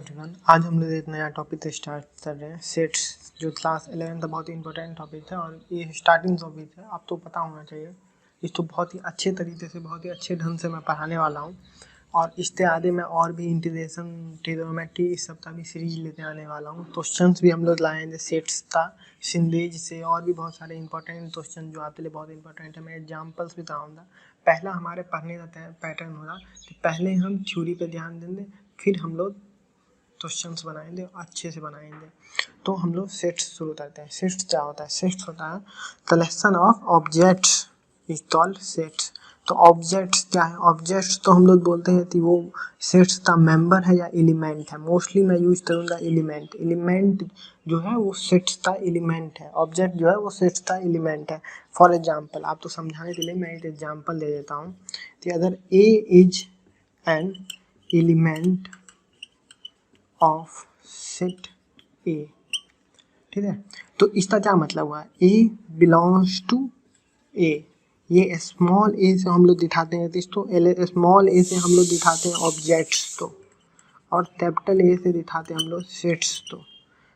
Everyone, आज हम लोग एक नया टॉपिक स्टार्ट कर रहे हैं सेट्स, जो क्लास 11 का बहुत ही इंपॉर्टेंट टॉपिक है और ये स्टार्टिंग टॉपिक है। आपको पता होना चाहिए। इसको बहुत ही अच्छे तरीके से, बहुत ही अच्छे ढंग से मैं पढ़ाने वाला हूँ और इससे आगे मैं और भी इंटीग्रेशन, ट्रिग्नोमेट्री इस सप्ताह भी सीरीज लेते आने वाला हूँ। क्वेश्चंस भी हम लोग लाएंगे सेट्स का, सिंडेज से और भी बहुत सारे इंपॉर्टेंट क्वेश्चन जो आपके लिए बहुत इंपॉर्टेंट है। मैं एग्जाम्पल्स भी बताऊँगा। पहला हमारे पढ़ने का पैटर्न होगा कि पहले हम थ्योरी पे ध्यान देंगे, फिर हम लोग क्वेश्चंस बनाएंगे और अच्छे से बनाएंगे। तो हम लोग सेट्स शुरू करते हैं। सेट्स क्या होता है? सेट्स होता है collection of objects is called sets. तो ऑब्जेक्ट्स क्या है? ऑब्जेक्ट्स तो हम लोग बोलते हैं कि वो सेट्स का मेंबर है या एलिमेंट है। मोस्टली मैं यूज करूँगा एलिमेंट। एलिमेंट जो है वो सेट्स का एलिमेंट है। ऑब्जेक्ट जो है वो सेट्स का एलिमेंट है। फॉर एग्जाम्पल, आपको समझाने के लिए मैं एक एग्जाम्पल दे देता हूँ कि अगर A is an element of set A, ठीक है, तो इसका क्या मतलब हुआ? A belongs to A. ये स्मॉल ए से हम लोग दिखाते हैं तो स्मॉल ए से हम लोग दिखाते हैं ऑब्जेक्ट्स तो, और कैपिटल ए से दिखाते हैं हम लोग सेट्स तो।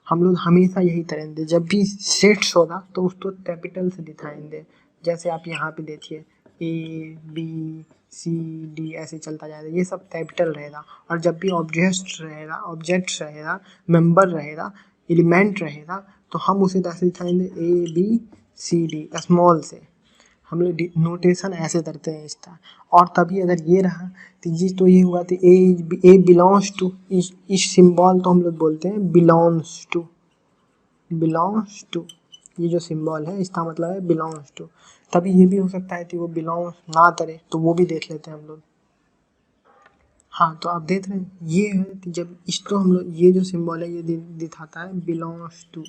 हम लोग हमेशा यही करेंगे, जब भी सेट्स होगा तो उसको कैपिटल से दिखाएंगे। जैसे आप यहाँ पे देखिए ए बी सी डी ऐसे चलता जाएगा, ये सब कैपिटल रहेगा। और जब भी ऑब्जेक्ट्स रहेगा, मेंबर रहेगा, एलिमेंट रहेगा, तो हम उसे कैसे दिखाएंगे? A B C D small से। हम लोग नोटेशन ऐसे करते हैं इसका। और तभी अगर ये रहा तो ये हुआ तो ए बिलोंग्स टू, इस सिंबल तो हम लोग बोलते हैं बिलोंग्स टू। ये जो सिंबल है इसका मतलब है बिलोंग्स टू। तभी ये भी हो सकता है कि वो बिलोंग्स ना करे, तो वो भी देख लेते हैं हम लोग। हाँ, तो आप देख रहे हैं ये है कि जब इसको हम लोग, ये जो सिंबल है ये दिखाता है बिलोंग्स टू,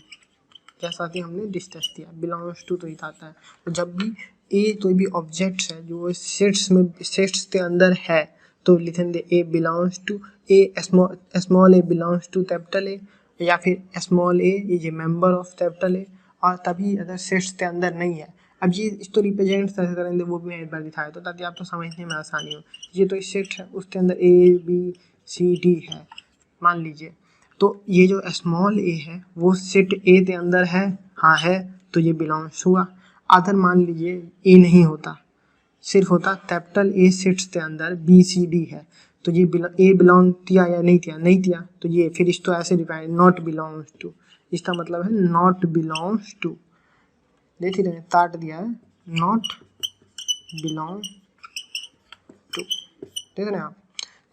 जैसा कि हमने डिस्कस किया बिलोंग्स टू तो दिखाता है। तो जब भी ए कोई भी ऑब्जेक्ट्स है जो सेट्स के अंदर है तो लिखेंगे A belongs to A small A belongs to capital A, या फिर small A is a member of capital A. और तभी अगर सेट्स के अंदर नहीं है, अब ये इसको रिप्रेजेंट कैसे करेंगे वो भी मैं एक बार दिखाया तो ताकि आपको समझने में आसानी हो। ये तो सेट है, उसके अंदर ए बी सी डी है मान लीजिए, तो ये जो स्मॉल ए है वो सेट ए के अंदर है, हाँ है, तो ये बिलोंग्स हुआ। अगर मान लीजिए ए नहीं होता, सिर्फ होता कैपिटल ए सेट्स के अंदर बी सी डी है, तो ये ए बिलोंग किया या नहीं किया, तो ये फिर इसको ऐसे डिफाइन नॉट बिलोंग्स टू। इसका मतलब है नॉट बिलोंग्स टू। देख ही रहे, काट दिया है, नॉट बिलोंग टू। देख रहे हैं आप?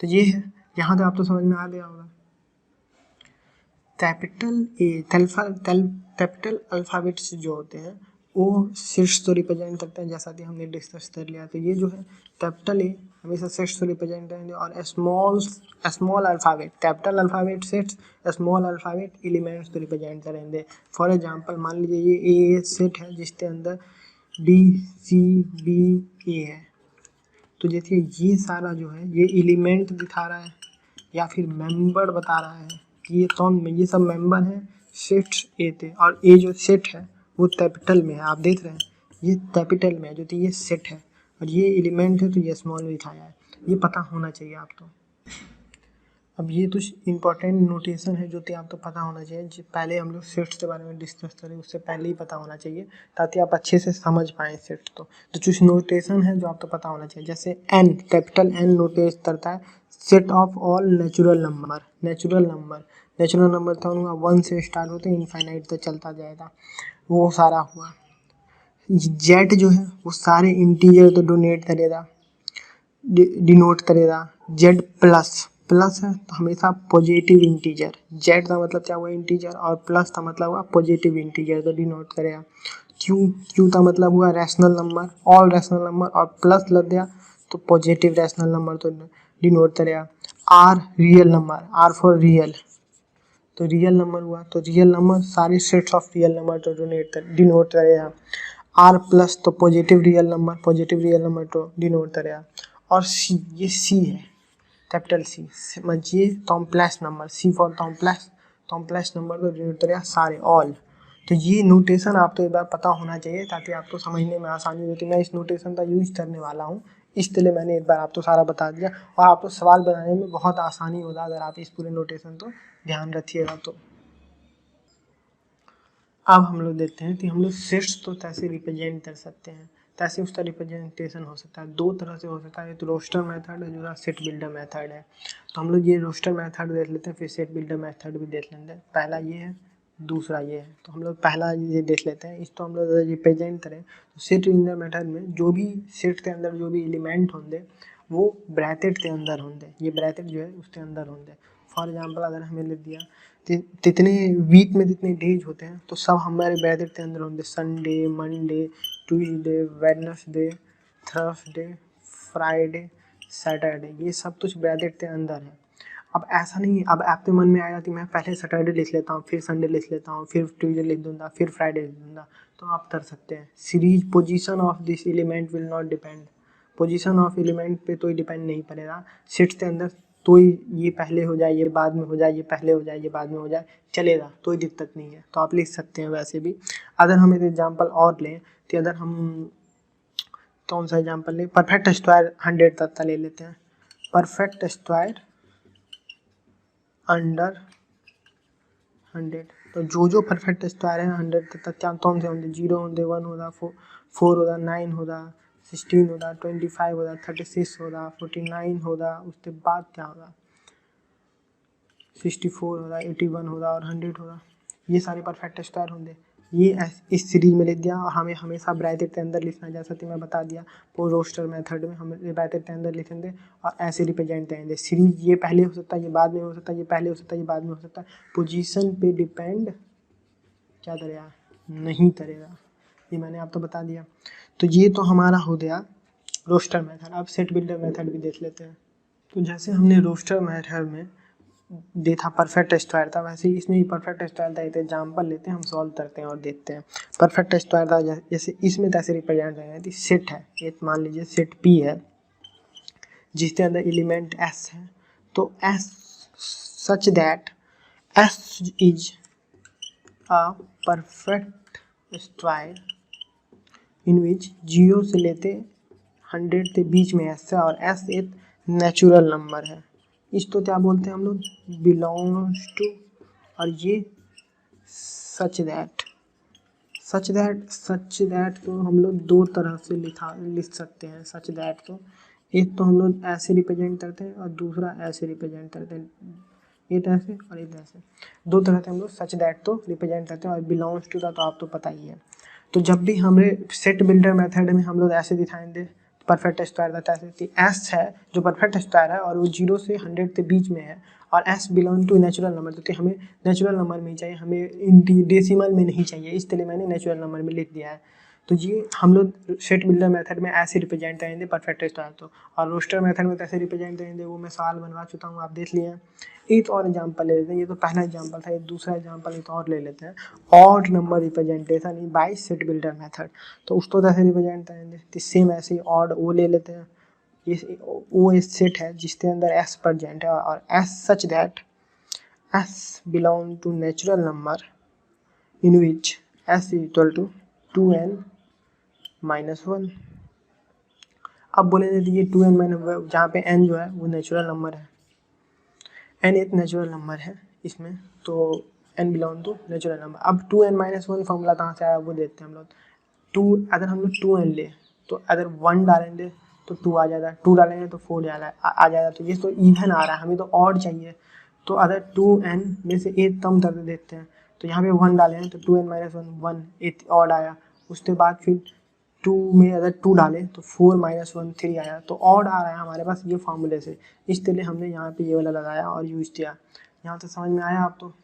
तो ये है, यहाँ से आप तो समझ में आ गया होगा। कैपिटल अल्फ़ाबेट्स जो होते हैं वो सेट्स को रिप्रेजेंट करते हैं, जैसा कि हमने डिस्कस कर लिया। तो ये जो है कैपिटल ए हमेशा सेट्स को रिप्रेजेंट करेंगे, और small alphabet capital alphabet sets, small alphabet elements को रिप्रेजेंट करेंगे। फॉर एग्जांपल, मान लीजिए ये ए सेट है जिसके अंदर डी सी बी ए है, तो देखिए ये सारा जो है ये एलिमेंट दिखा रहा है या फिर मेंबर बता रहा है कि ये सब मेंबर हैं सेट्स ए थे, और ए जो सेट है वो कैपिटल में है। आप देख रहे हैं ये कैपिटल में है, जो कि ये सेट है, और ये एलिमेंट है तो ये स्मॉल में दिखाया है। ये पता होना चाहिए आपको। अब ये कुछ इंपॉर्टेंट नोटेशन है जो कि आपको पता होना चाहिए। पहले हम लोग सेट्स के बारे में डिस्कस करें उससे पहले ही पता होना चाहिए, ताकि आप अच्छे से समझ पाएँ सेट्स को। तो कुछ नोटेशन है जो आपको पता होना चाहिए, जैसे एन, कैपिटल एन नोटेट करता है set of all natural number तो होगा 1 से स्टार्ट होते हैं इनफाइनाइट तक चलता जाएगा, वो सारा हुआ। जेड जो है वो सारे इंटीजर तो डिनोट करेगा। जेड प्लस है तो हमेशा पॉजिटिव इंटीजर, जेड का मतलब क्या हुआ? इंटीजर, और प्लस का मतलब हुआ पॉजिटिव इंटीजर तो डिनोट करेगा। क्यू का मतलब हुआ rational number, all rational number, और प्लस लग गया तो पॉजिटिव रैशनल नंबर तो डिनोट करेगा। R real number, R for real, तो रियल नंबर हुआ, तो रियल नंबर सारे सेट्स ऑफ रियल नंबर तो डिनोट करेगा। आर प्लस तो पॉजिटिव रियल नंबर तो डिनोट करेगा। और सी, ये सी है कैपिटल सी, समझिए complex number, C for complex number तो डिनोट करेगा सारे, ऑल। तो ये नोटेशन आपको एक बार पता होना चाहिए ताकि आपको समझने में आसानी हो। तो मैं इस नोटेशन का यूज करने वाला हूँ इसलिए मैंने एक बार आपको सारा बता दिया और आपको सवाल बनाने में बहुत आसानी होगा अगर आप इस पूरे नोटेशन को ध्यान रखिएगा तो। अब हम लोग देखते हैं कि हम लोग सेट्स तो कैसे रिप्रेजेंट कर सकते हैं, कैसे उसका रिप्रेजेंटेशन हो सकता है। दो तरह से हो सकता है, तो रोस्टर मेथड है जो सेट बिल्डर मेथड है। तो हम लोग ये रोस्टर मेथड देख लेते हैं, फिर सेट बिल्डर मेथड भी देख लेते हैं। पहला ये है, दूसरा ये है। तो हम लोग पहला ये देख लेते हैं। इसको हम लोग रिप्रेजेंट करें तो सेट बिल्डर मेथड में जो भी सेट के अंदर जो भी एलिमेंट होंगे वो ब्रैकेट के अंदर होंगे। ये ब्रैकेट जो है उसके अंदर होंगे। फॉर एग्जाम्पल अगर हमें लिख दिया जितने वीक में जितने डेज होते हैं तो सब हमारे ब्रैकेट के अंदर होंगे। Sunday, Monday, Tuesday, Wednesday, Thursday, Friday, Saturday, ये सब कुछ ब्रैकेट के अंदर है। अब ऐसा नहीं है, अब आपके मन में आया कि मैं पहले सैटरडे लिख लेता हूँ, फिर संडे लिख लेता हूँ, फिर ट्यूसडे लिख दूंगा, फिर फ्राइडे लिख दूंगा, तो आप कर सकते हैं। Series position of this element will not depend, position of element पे तो ही डिपेंड नहीं करेगा। सेट्स के अंदर तो ये पहले हो जाए, ये बाद में हो जाए, ये पहले हो जाए, ये बाद में हो जाए, चलेगा, कोई दिक्कत नहीं है। तो आप लिख सकते हैं वैसे भी। अगर हम एक एग्जांपल और लें तो अगर हम कौन सा एग्जांपल लें, परफेक्ट स्क्वायर 100 तक का ले लेते हैं। परफेक्ट स्क्वायर अंडर 100, तो जो परफेक्ट स्क्वायर है 100 तक क्या कौन से होंगे, 0 होंगे, 1 होगा, 4 होगा, 9 होगा, 16 होगा, 25 होगा, 36 होगा, 49 होगा, उसके बाद क्या होगा, 64 होगा, 81 होगा और 100 होगा। ये सारे परफेक्ट स्क्वायर होंगे। ये इस सीरीज में लिख दिया और हमें हमेशा ब्रैकेट के अंदर लिखना, जैसा कि मैं बता दिया वो रोस्टर मेथड में हम ब्रैकेट के अंदर लिखेंगे और ऐसे रिप्रेजेंट करेंगे। सीरीज ये पहले हो सकता है, ये बाद में हो सकता है, ये पहले हो सकता है, ये बाद में हो सकता है। पोजीशन पे डिपेंड क्या करेगा, नहीं करेगा। ये मैंने आपको बता दिया। तो ये तो हमारा हो गया रोस्टर मेथड। अब सेट बिल्डर मेथड भी देख लेते हैं। तो जैसे हमने रोस्टर मेथड में देखा परफेक्ट स्क्वायर था, वैसे ही इसमें भी परफेक्ट स्क्वायर था। एक एग्जाम्पल लेते हैं, हम सॉल्व करते हैं और देखते हैं। परफेक्ट स्क्वायर था जैसे इसमें कैसे रिप्रेजेंट करेंगे, सेट है एक, मान लीजिए सेट पी है जिसके अंदर एलिमेंट एस है। तो S such that S is a perfect square in which 0 से लेते 100 के बीच में एस है और एस एक नेचुरल नंबर है। इसको क्या बोलते हैं हम लोग, बिलोंग्स टू, और ये सच दैट तो हम लोग दो तरह से लिख सकते हैं। सच दैट तो एक तो हम लोग ऐसे रिप्रेजेंट करते हैं और दूसरा ऐसे रिप्रेजेंट करते हैं, एक ऐसे और एक ऐसे। दो तरह से हम लोग सच दैट तो रिप्रेजेंट करते हैं। और बिलोंग्स टू का तो आप तो पता ही है। तो जब भी हमें सेट बिल्डर मेथड में हम लोग ऐसे दिखाएंगे परफेक्ट स्क्वायर का, ऐसे एस है जो परफेक्ट स्क्वायर है और वो 0 से 100 के बीच में है और S belong to natural number, तो हमें नेचुरल नंबर में ही चाहिए, हमें डेसिमल में नहीं चाहिए, इसलिए मैंने नेचुरल नंबर में लिख दिया है। तो ये हम लोग सेट बिल्डर मेथड में ऐसे रिप्रेजेंट करेंगे परफेक्ट स्क्वायर तो, और रोस्टर मेथड में कैसे रिप्रेजेंट करेंगे वो मैं सवाल बनवा चुका हूँ, आप देख लिए हैं। एक और एग्जांपल ले लेते हैं, ये तो पहला एग्जांपल था, एक दूसरा एग्जांपल एक और ले लेते हैं। Odd number representation in by set builder method, तो उसको कैसे रिप्रेजेंट करेंगे, तो सेम ऐसे ही ऑड वो ले लेते हैं। ये वो एक सेट है जिसके अंदर एस प्रेजेंट है और S such that S belong to natural number in which S equal to 2n - 1। अब बोलेंगे तो ये 2n - 1 जहाँ पे n जो है वो नेचुरल नंबर है, n एक नेचुरल नंबर है इसमें, तो n belong to natural number. अब 2n - 1 फॉर्मूला कहाँ से आया वो देखते हैं हम लोग। 2 अगर हम लोग 2n ले तो अगर 1 डालेंगे तो 2 आ जाएगा, 2 डालेंगे तो 4 आ जाएगा। तो ये तो इवन आ रहा है, हमें तो ऑड चाहिए। तो अगर 2n में से एक कम कर देते हैं तो यहाँ पे 1 डालें तो 2n - 1 1 एक ऑड आया। उसके बाद फिर 2 में अगर 2 डालें तो 4 - 1 3 आया। तो ऑड आ रहा है हमारे पास ये फार्मूले से, इसलिए हमने यहाँ पे ये वाला लगाया और यूज़ किया। यहाँ तो समझ में आया आप तो।